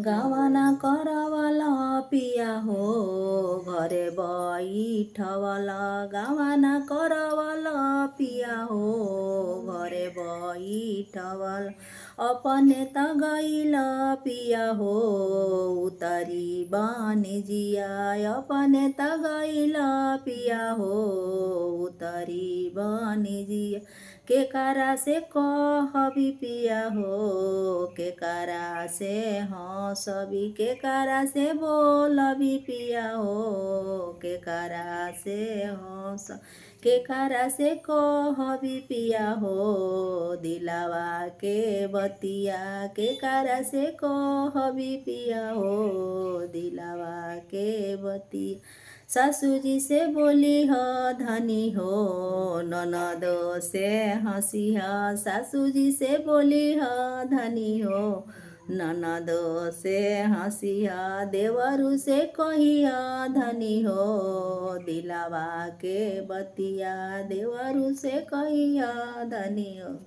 गावाना करवाला पिया हो घरे बैठवला गावाना करवाला पिया हो घरे बैठवल अपने त गइल पिया हो उतरी बनिजिया अपने त गइल पिया हो उतरी बनिजिया के करा से कहबी पिया हो के करा से हंसबी के करा से बोलबी पिया हो के करा से हंस के करा से कहबी पिया हो दिलावा के बतिया के करा से कहबी पिया हो दिलावा के बतिया सासुजी से बोली ह धनी हो ननदो से हंसी ह सासुजी से बोली ह धनी हो ननदो से हंसी ह देवरू से कही ह धनी हो दिलावा के बतिया देवरू से कही ह धनी हो।